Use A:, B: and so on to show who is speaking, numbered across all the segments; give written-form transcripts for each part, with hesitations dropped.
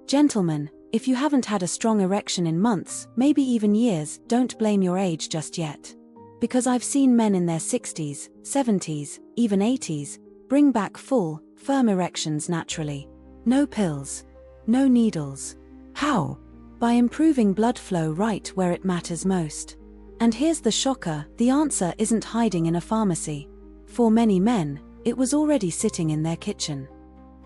A: Gentlemen, if you haven't had a strong erection in months, maybe even years, don't blame your age just yet. Because I've seen men in their 60s, 70s, even 80s, bring back full, firm erections naturally. No pills. No needles. How? By improving blood flow right where it matters most. And here's the shocker, the answer isn't hiding in a pharmacy. For many men, it was already sitting in their kitchen.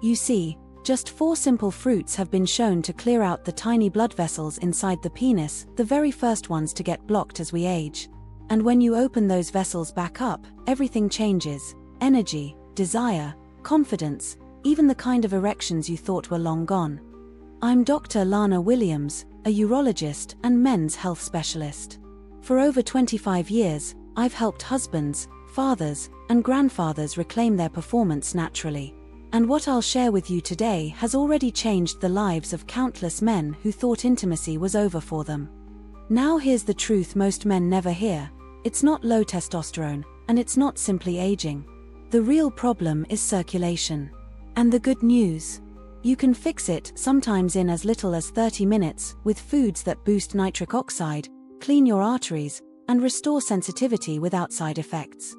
A: You see, just 4 simple fruits have been shown to clear out the tiny blood vessels inside the penis, the very first ones to get blocked as we age. And when you open those vessels back up, everything changes. Energy, desire, confidence, even the kind of erections you thought were long gone. I'm Dr. Lana Williams, a urologist and men's health specialist. For over 25 years, I've helped husbands, fathers, and grandfathers reclaim their performance naturally. And what I'll share with you today has already changed the lives of countless men who thought intimacy was over for them. Now here's the truth most men never hear. It's not low testosterone, and it's not simply aging. The real problem is circulation. And the good news? You can fix it, sometimes in as little as 30 minutes, with foods that boost nitric oxide, clean your arteries, and restore sensitivity without side effects.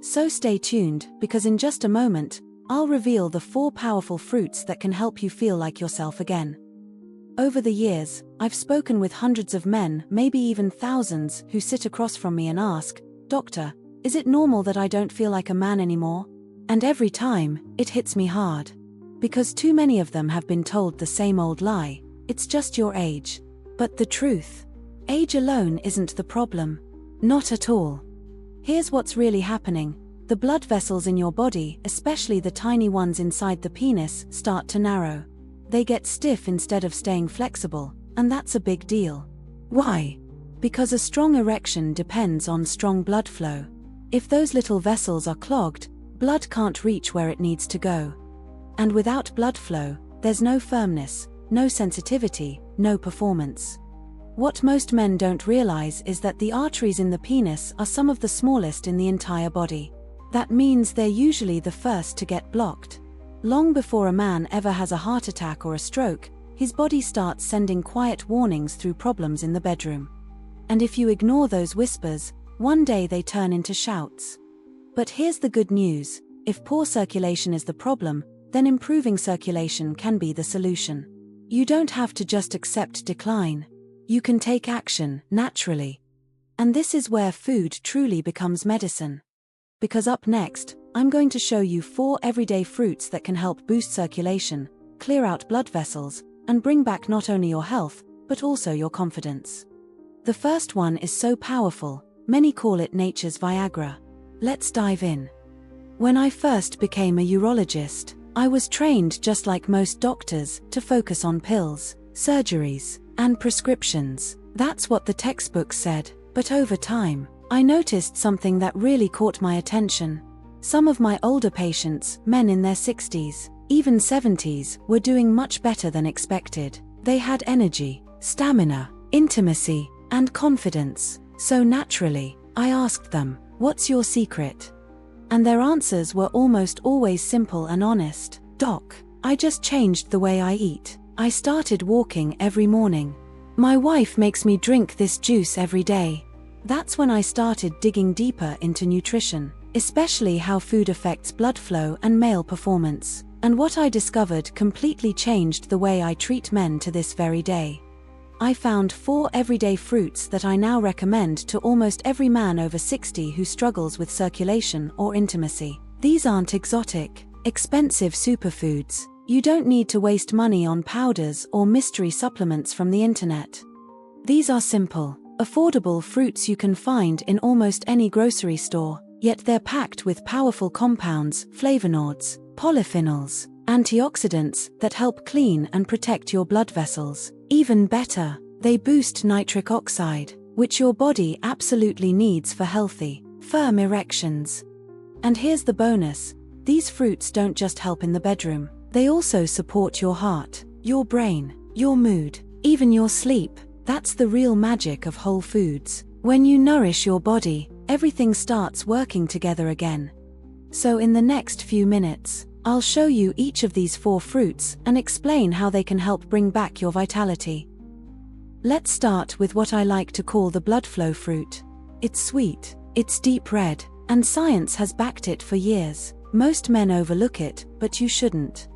A: So stay tuned, because in just a moment, I'll reveal the 4 powerful fruits that can help you feel like yourself again. Over the years, I've spoken with hundreds of men, maybe even thousands, who sit across from me and ask, "Doctor, is it normal that I don't feel like a man anymore?" And every time, it hits me hard. Because too many of them have been told the same old lie, it's just your age. But the truth? Age alone isn't the problem. Not at all. Here's what's really happening. The blood vessels in your body, especially the tiny ones inside the penis, start to narrow. They get stiff instead of staying flexible, and that's a big deal. Why? Because a strong erection depends on strong blood flow. If those little vessels are clogged, blood can't reach where it needs to go. And without blood flow, there's no firmness, no sensitivity, no performance. What most men don't realize is that the arteries in the penis are some of the smallest in the entire body. That means they're usually the first to get blocked. Long before a man ever has a heart attack or a stroke, his body starts sending quiet warnings through problems in the bedroom. And if you ignore those whispers, one day they turn into shouts. But here's the good news: if poor circulation is the problem, then improving circulation can be the solution. You don't have to just accept decline. You can take action, naturally. And this is where food truly becomes medicine. Because up next, I'm going to show you 4 everyday fruits that can help boost circulation, clear out blood vessels, and bring back not only your health, but also your confidence. The first one is so powerful, many call it nature's Viagra. Let's dive in. When I first became a urologist, I was trained just like most doctors to focus on pills, surgeries, and prescriptions. That's what the textbooks said. But over time, I noticed something that really caught my attention. Some of my older patients, men in their 60s, even 70s, were doing much better than expected. They had energy, stamina, intimacy, and confidence. So naturally, I asked them, "What's your secret?" And their answers were almost always simple and honest. "Doc, I just changed the way I eat. I started walking every morning. My wife makes me drink this juice every day." That's when I started digging deeper into nutrition, especially how food affects blood flow and male performance. And what I discovered completely changed the way I treat men to this very day. I found 4 everyday fruits that I now recommend to almost every man over 60 who struggles with circulation or intimacy. These aren't exotic, expensive superfoods. You don't need to waste money on powders or mystery supplements from the internet. These are simple, affordable fruits you can find in almost any grocery store, yet they're packed with powerful compounds, flavonoids, polyphenols, antioxidants that help clean and protect your blood vessels. Even better, they boost nitric oxide, which your body absolutely needs for healthy, firm erections. And here's the bonus: these fruits don't just help in the bedroom, they also support your heart, your brain, your mood, even your sleep. That's the real magic of whole foods. When you nourish your body, everything starts working together again. So in the next few minutes, I'll show you each of these 4 fruits and explain how they can help bring back your vitality. Let's start with what I like to call the blood flow fruit. It's sweet, it's deep red, and science has backed it for years. Most men overlook it, but you shouldn't.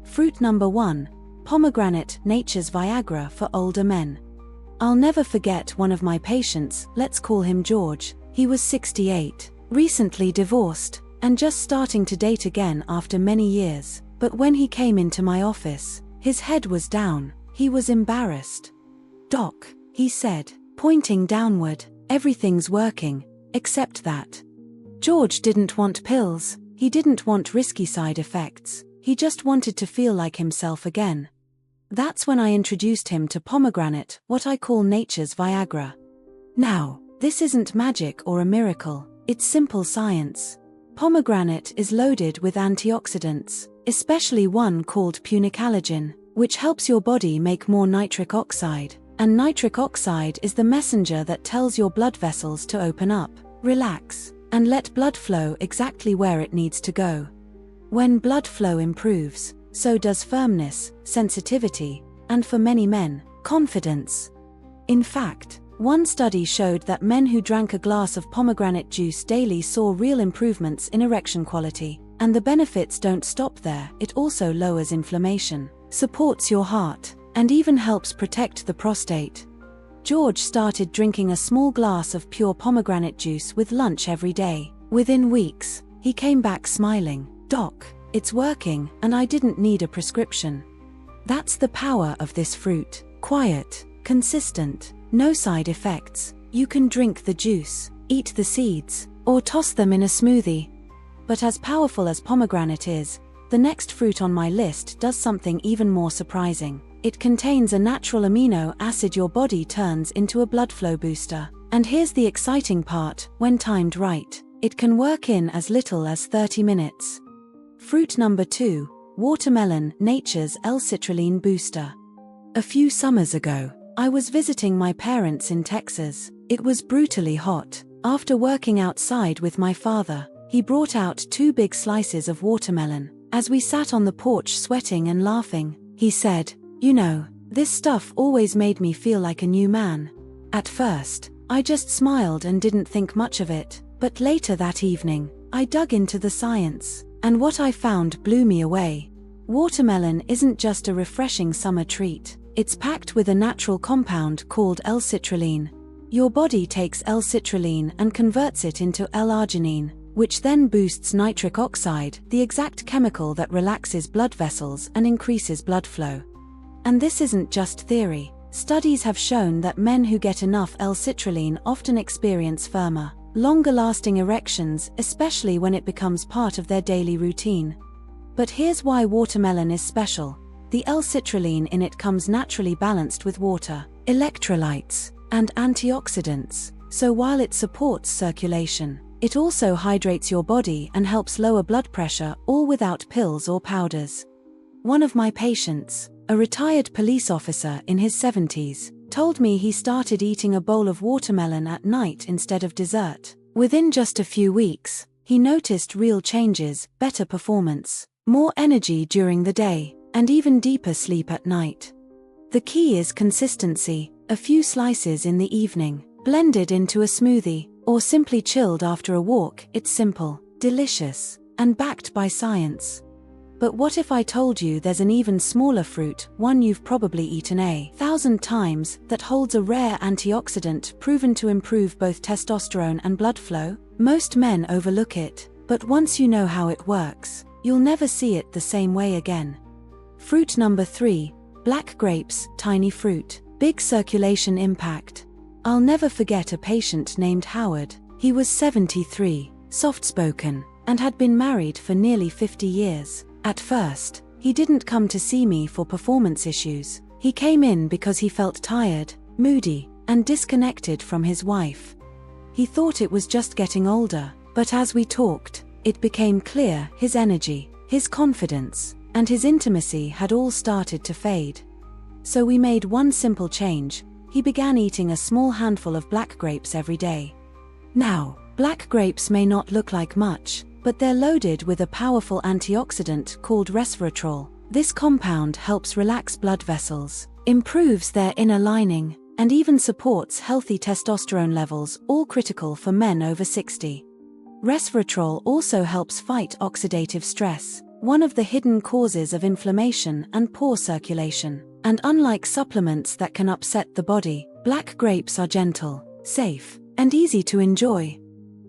A: Fruit number 1, pomegranate, nature's Viagra for older men. I'll never forget one of my patients, let's call him George. He was 68, recently divorced, and just starting to date again after many years. But when he came into my office, his head was down, he was embarrassed. "Doc," he said, pointing downward, "everything's working, except that." George didn't want pills, he didn't want risky side effects, he just wanted to feel like himself again. That's when I introduced him to pomegranate, what I call nature's Viagra. Now, this isn't magic or a miracle, it's simple science. Pomegranate is loaded with antioxidants, especially one called punicalagin, which helps your body make more nitric oxide. And nitric oxide is the messenger that tells your blood vessels to open up, relax, and let blood flow exactly where it needs to go. When blood flow improves, so does firmness, sensitivity, and for many men, confidence. In fact, one study showed that men who drank a glass of pomegranate juice daily saw real improvements in erection quality. And the benefits don't stop there, it also lowers inflammation, supports your heart, and even helps protect the prostate. George started drinking a small glass of pure pomegranate juice with lunch every day. Within weeks, he came back smiling. "Doc, it's working, and I didn't need a prescription." That's the power of this fruit. Quiet, consistent, no side effects. You can drink the juice, eat the seeds, or toss them in a smoothie. But as powerful as pomegranate is, the next fruit on my list does something even more surprising. It contains a natural amino acid your body turns into a blood flow booster. And here's the exciting part, when timed right, it can work in as little as 30 minutes. Fruit number 2, watermelon, nature's L-Citrulline booster. A few summers ago, I was visiting my parents in Texas. It was brutally hot. After working outside with my father, he brought out 2 big slices of watermelon. As we sat on the porch sweating and laughing, he said, "You know, this stuff always made me feel like a new man." At first, I just smiled and didn't think much of it, but later that evening, I dug into the science, and what I found blew me away. Watermelon isn't just a refreshing summer treat, it's packed with a natural compound called L-Citrulline. Your body takes L-Citrulline and converts it into L-Arginine, which then boosts nitric oxide, the exact chemical that relaxes blood vessels and increases blood flow. And this isn't just theory. Studies have shown that men who get enough L-Citrulline often experience firmer, longer-lasting erections, especially when it becomes part of their daily routine. But here's why watermelon is special. The L-Citrulline in it comes naturally balanced with water, electrolytes, and antioxidants, so while it supports circulation, it also hydrates your body and helps lower blood pressure, all without pills or powders. One of my patients, a retired police officer in his 70s, told me he started eating a bowl of watermelon at night instead of dessert. Within just a few weeks, he noticed real changes, better performance, more energy during the day, and even deeper sleep at night. The key is consistency, a few slices in the evening, blended into a smoothie, or simply chilled after a walk. It's simple, delicious, and backed by science. But what if I told you there's an even smaller fruit, one you've probably eaten 1,000 times, that holds a rare antioxidant proven to improve both testosterone and blood flow? Most men overlook it, but once you know how it works, you'll never see it the same way again. Fruit number 3, black grapes, tiny fruit, big circulation impact. I'll never forget a patient named Howard. He was 73, soft-spoken, and had been married for nearly 50 years. At first, he didn't come to see me for performance issues. He came in because he felt tired, moody, and disconnected from his wife. He thought it was just getting older, but as we talked, it became clear his energy, his confidence, and his intimacy had all started to fade. So we made one simple change. He began eating a small handful of black grapes every day. Now, black grapes may not look like much, but they're loaded with a powerful antioxidant called resveratrol. This compound helps relax blood vessels, improves their inner lining, and even supports healthy testosterone levels, all critical for men over 60. Resveratrol also helps fight oxidative stress, one of the hidden causes of inflammation and poor circulation. And unlike supplements that can upset the body, black grapes are gentle, safe, and easy to enjoy.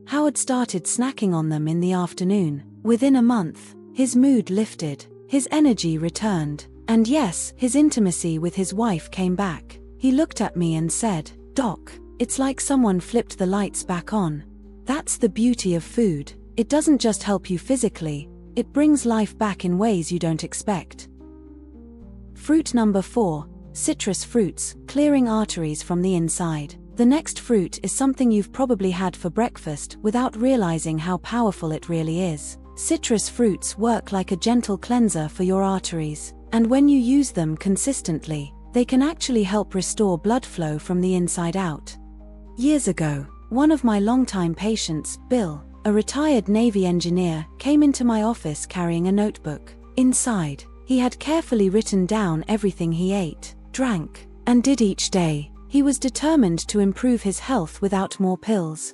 A: Howard started snacking on them in the afternoon. Within a month, his mood lifted, his energy returned, and yes, his intimacy with his wife came back. He looked at me and said, "Doc, it's like someone flipped the lights back on." That's the beauty of food. It doesn't just help you physically, it brings life back in ways you don't expect. Fruit number 4, citrus fruits, clearing arteries from the inside. The next fruit is something you've probably had for breakfast without realizing how powerful it really is. Citrus fruits work like a gentle cleanser for your arteries, and when you use them consistently, they can actually help restore blood flow from the inside out. Years ago, one of my longtime patients, Bill, a retired Navy engineer, came into my office carrying a notebook. Inside, he had carefully written down everything he ate, drank, and did each day. He was determined to improve his health without more pills.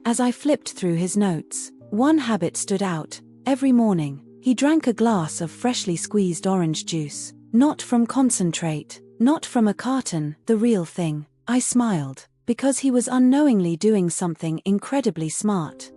A: As I flipped through his notes, one habit stood out. Every morning, he drank a glass of freshly squeezed orange juice. Not from concentrate, not from a carton, the real thing. I smiled, because he was unknowingly doing something incredibly smart.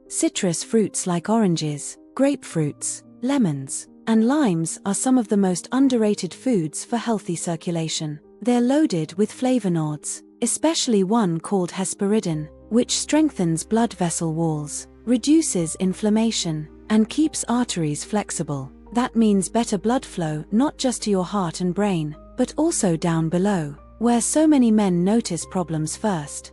A: Citrus fruits like oranges, grapefruits, lemons, and limes are some of the most underrated foods for healthy circulation. They're loaded with flavonoids, especially one called hesperidin, which strengthens blood vessel walls, reduces inflammation, and keeps arteries flexible. That means better blood flow not just to your heart and brain, but also down below, where so many men notice problems first.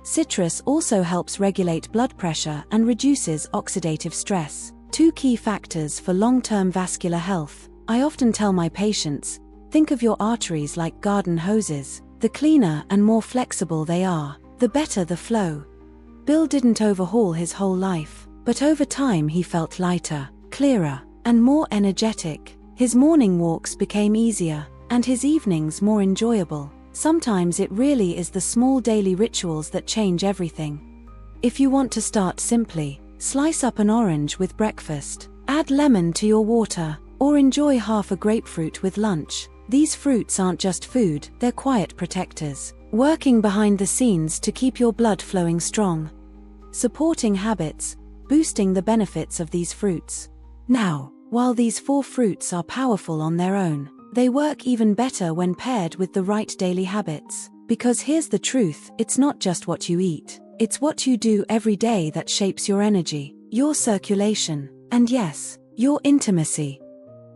A: Citrus also helps regulate blood pressure and reduces oxidative stress, two key factors for long-term vascular health. I often tell my patients, think of your arteries like garden hoses. The cleaner and more flexible they are, the better the flow. Bill didn't overhaul his whole life, but over time he felt lighter, clearer, and more energetic. His morning walks became easier, and his evenings more enjoyable. Sometimes it really is the small daily rituals that change everything. If you want to start simply, slice up an orange with breakfast, add lemon to your water, or enjoy half a grapefruit with lunch. These fruits aren't just food, they're quiet protectors, working behind the scenes to keep your blood flowing strong. Supporting habits, boosting the benefits of these fruits. Now, while these 4 fruits are powerful on their own, they work even better when paired with the right daily habits. Because here's the truth, it's not just what you eat, it's what you do every day that shapes your energy, your circulation, and yes, your intimacy.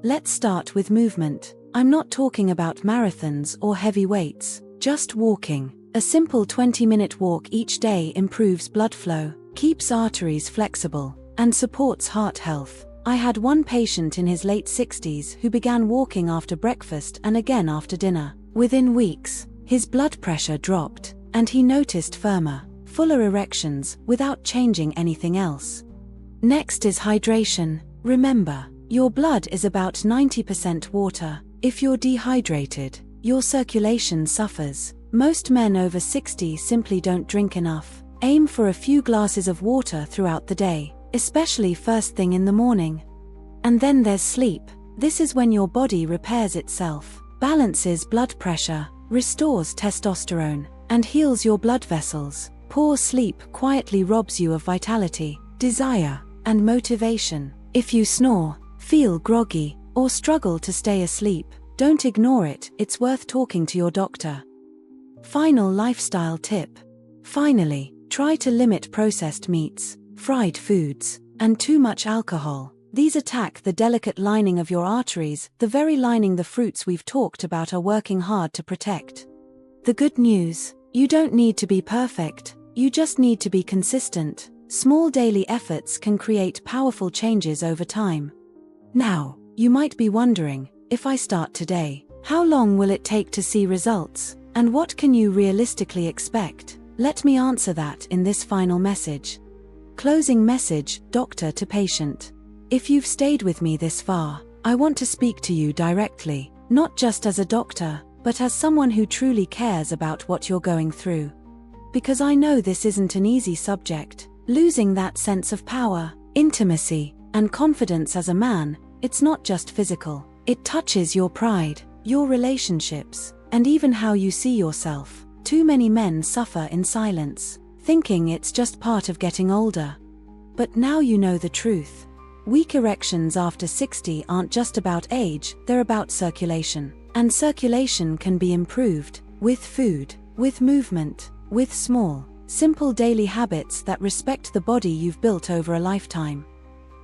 A: Let's start with movement. I'm not talking about marathons or heavy weights, just walking. A simple 20-minute walk each day improves blood flow, keeps arteries flexible, and supports heart health. I had one patient in his late 60s who began walking after breakfast and again after dinner. Within weeks, his blood pressure dropped, and he noticed firmer, fuller erections without changing anything else. Next is hydration. Remember, your blood is about 90% water. If you're dehydrated, your circulation suffers. Most men over 60 simply don't drink enough. Aim for a few glasses of water throughout the day, especially first thing in the morning. And then there's sleep. This is when your body repairs itself, balances blood pressure, restores testosterone, and heals your blood vessels. Poor sleep quietly robs you of vitality, desire, and motivation. If you snore, feel groggy, or struggle to stay asleep, don't ignore it, it's worth talking to your doctor. Final lifestyle tip. Finally, try to limit processed meats, fried foods, and too much alcohol. These attack the delicate lining of your arteries, the very lining the fruits we've talked about are working hard to protect. The good news, you don't need to be perfect, you just need to be consistent. Small daily efforts can create powerful changes over time. Now, you might be wondering, if I start today, how long will it take to see results, and what can you realistically expect? Let me answer that in this final message. Closing message, doctor to patient. If you've stayed with me this far, I want to speak to you directly, not just as a doctor, but as someone who truly cares about what you're going through. Because I know this isn't an easy subject. Losing that sense of power, intimacy, and confidence as a man, it's not just physical. It touches your pride, your relationships, and even how you see yourself. Too many men suffer in silence, thinking it's just part of getting older. But now you know the truth. Weak erections after 60 aren't just about age, they're about circulation. And circulation can be improved with food, with movement, with small, simple daily habits that respect the body you've built over a lifetime.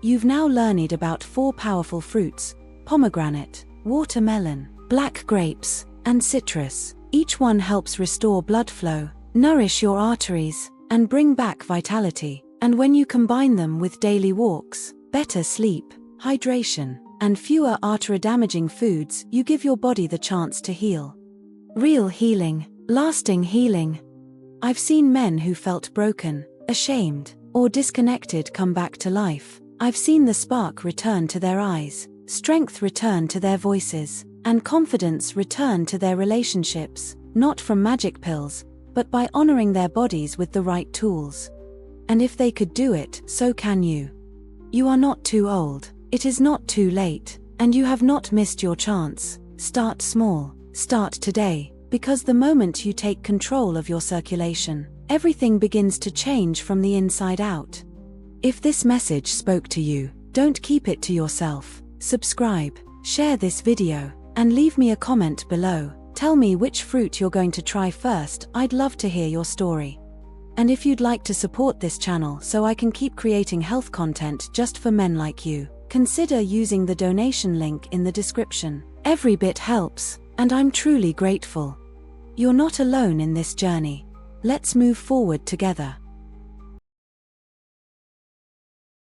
A: You've now learned about 4 powerful fruits: pomegranate, watermelon, black grapes, and citrus. Each one helps restore blood flow, nourish your arteries, and bring back vitality. And when you combine them with daily walks, better sleep, hydration, and fewer artery-damaging foods, you give your body the chance to heal. Real healing, lasting healing. I've seen men who felt broken, ashamed, or disconnected come back to life. I've seen the spark return to their eyes, strength return to their voices, and confidence return to their relationships, not from magic pills, but by honoring their bodies with the right tools. And if they could do it, so can you. You are not too old, it is not too late, and you have not missed your chance. Start small, start today, because the moment you take control of your circulation, everything begins to change from the inside out. If this message spoke to you, don't keep it to yourself. Subscribe, share this video, and leave me a comment below. Tell me which fruit you're going to try first. I'd love to hear your story. And if you'd like to support this channel so I can keep creating health content just for men like you, consider using the donation link in the description. Every bit helps, and I'm truly grateful. You're not alone in this journey. Let's move forward together.